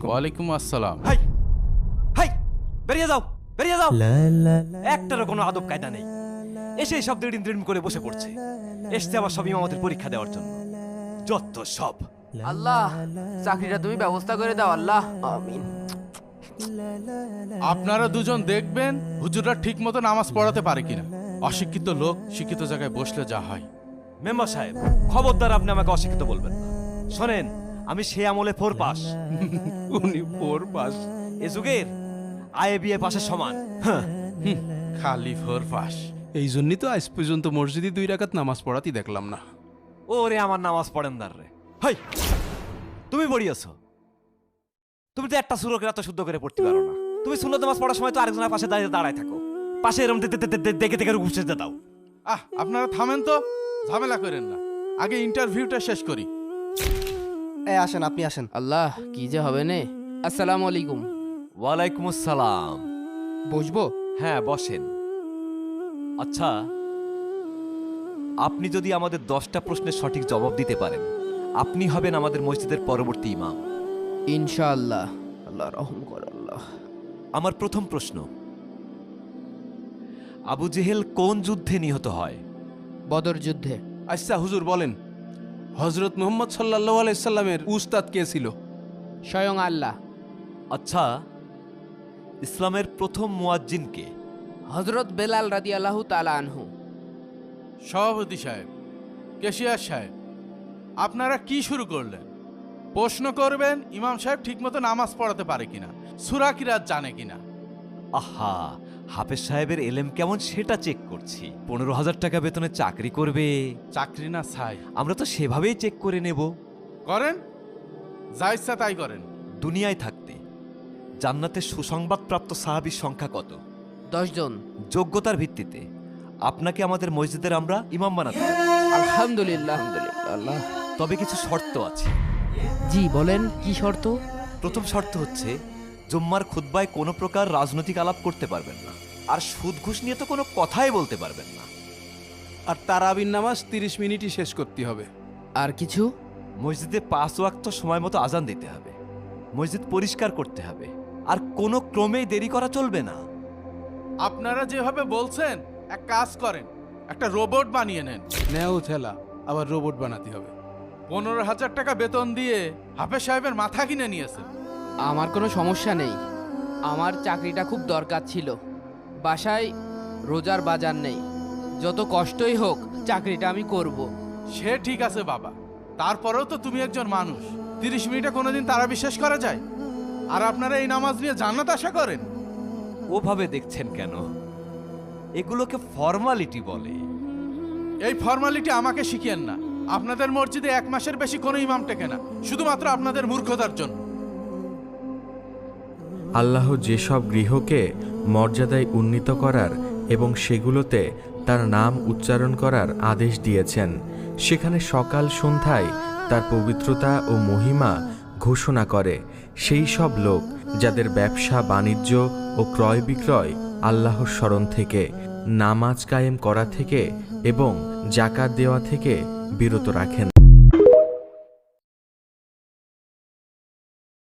ওয়ালাইকুম আসসালাম। High high, বেরিয়ে যাও বেরিয়ে যাও। একটারও কোনো আদব কায়দা নেই। এসে সব দিন দিন করে বসে পড়ছে। এসছে আবার সব ইমামতের পরীক্ষা দেওয়ার জন্য। যত সব। আল্লাহ, চাকরিটা তুমি ব্যবস্থা করে দাও আল্লাহ, আমিন। আপনারা দুজন দেখবেন হুজুররা ঠিক মতো নামাজ পড়াতে পারে কিনা। অশিক্ষিত লোক শিক্ষিত জায়গায় বসলে যা হয়। মেম্বার সাহেব, খবরদার আপনি আমাকে অশিক্ষিত বলবেন না। শোনেন, আমি সে আমলে 4 পাস। উনি 4 পাস? এ যুগের আয়ে বিয়ে পাশের সমান। হ্যাঁ, খালি 4 পাস। এই জন্যই তো আজ পর্যন্ত মসজিদে 2 রাকাত নামাজ পড়াতেই দেখলাম না। ওরে আমার নামাজ পড়েন না রে। হাই, তুমি পড়িয়েছো? তুমি তো একটা সুরকে এত শুদ্ধ করে পড়তে পারো না। তুমি সুন্নত নামাজ পড়ার সময় তো আরেকজনের পাশে দাঁড়ায় থাকো। পাশে এরম দেখে দেখে উপসে দাও। আপনারা থামেন তো, ঝামেলা করেন না। আগে ইন্টারভিউটা শেষ করি। আসেন, আপনি আসেন। আল্লাহ, কি যে হবে নে। আসসালামু আলাইকুম। ওয়ালাইকুম আসসালাম। বসবো? হ্যাঁ, বসেন। আচ্ছা, আপনি যদি আমাদের 10টা প্রশ্নের সঠিক জবাব দিতে পারেন, আপনি হবেন আমাদের মসজিদের পরবর্তী ইমাম। ইনশাআল্লাহ। আল্লাহ রহম কর আল্লাহ। আমার প্রথম প্রশ্ন, আবু জেহেল কোন যুদ্ধে নিহত হয়? বদর যুদ্ধে। আচ্ছা হুজুর বলেন, হজরত মুহাম্মদ সাল্লাল্লাহু আলাইহি সাল্লামের উস্তাদ কে ছিল? স্বয়ং আল্লাহ। আচ্ছা, ইসলামের প্রথম মুয়াজ্জিন কে? হযরত বেলাল রাদিয়াল্লাহু তাআলা আনহু। সভাপতি সাহেব, কেশিয়ার সাহেব, আপনারা কি শুরু করলেন? প্রশ্ন করবেন ইমাম সাহেব ঠিকমতো নামাজ পড়াতে পারে কিনা, সূরা কিরাত জানে কিনা। আহা, হাফেজ সাহেবের এলেম কেমন সেটা চেক করছি। 15,000 টাকা বেতনে চাকরি করবে। চাকরি না ছাই। আমরা তো সেভাবেই চেক করে নেব। করেন, যা ইচ্ছা তাই করেন। দুনিয়ায় থাকতে জান্নাতের সুসংবাদপ্রাপ্ত সাহাবীর সংখ্যা কত? 10 জন। যোগ্যতার ভিত্তিতে আপনাকে আমাদের মসজিদের আমরা ইমাম বানাতে পারি। আলহামদুলিল্লাহ, আলহামদুলিল্লাহ আল্লাহ। তবে কিছু শর্ত আছে। জি বলেন, কি শর্ত? প্রথম শর্ত হচ্ছে, জুম্মার খুতবায় কোনো প্রকার রাজনৈতিক আলাপ করতে পারবেন না, আর সুদ ঘুষ নিয়ে তো কোনো কথাই বলতে পারবেন না। আর তারাবির নামাজ 30 মিনিটই শেষ করতে হবে। আর কিছু? মসজিদে 5 ওয়াক্ত সময় মতো আজান দিতে হবে। মসজিদ পরিষ্কার করতে হবে, আর কোনো ক্রমেই দেরি করা চলবে না। আপনারা যেভাবে বলছেন, এক কাজ করেন, একটা রোবট বানিয়ে নেন। নেও ঠেলা, আবার রোবট বানাতে হবে। 15,000 টাকা বেতন দিয়ে হাফেজ সাহেবের মাথা কিনে নিয়েছেন। আমার কোনো সমস্যা নেই। আমার চাকরিটা খুব দরকার ছিল। বাসায় রোজার বাজার নেই। যত কষ্টই হোক চাকরিটা আমি করব। সে ঠিক আছে বাবা, তারপরেও তো তুমি একজন মানুষ। 30 মিনিটে কোনোদিন তারা বিশ্বাস করা যায়? আর আপনারা এই নামাজ নিয়ে জান্নাত আশা করেন? ওভাবে দেখছেন কেন? এগুলোকে ফর্মালিটি বলে। এই ফর্মালিটি আমাকে শিখিয়েন না। আপনাদের মসজিদে 1 মাসের বেশি কোনো ইমাম টেকে না, শুধুমাত্র আপনাদের মূর্খতার জন্য। আল্লাহ যেসব গৃহকে মর্যাদায় উন্নীত করার এবং সেগুলোতে তার নাম উচ্চারণ করার আদেশ দিয়েছেন, সেখানে সকাল সন্ধ্যায় তার পবিত্রতা ও মহিমা ঘোষণা করে সেই সব লোক যাদের ব্যবসা বাণিজ্য ও ক্রয় বিক্রয় আল্লাহর স্মরণ থেকে, নামাজ কায়েম করা থেকে এবং জাকাত দেওয়া থেকে বিরত রাখেন।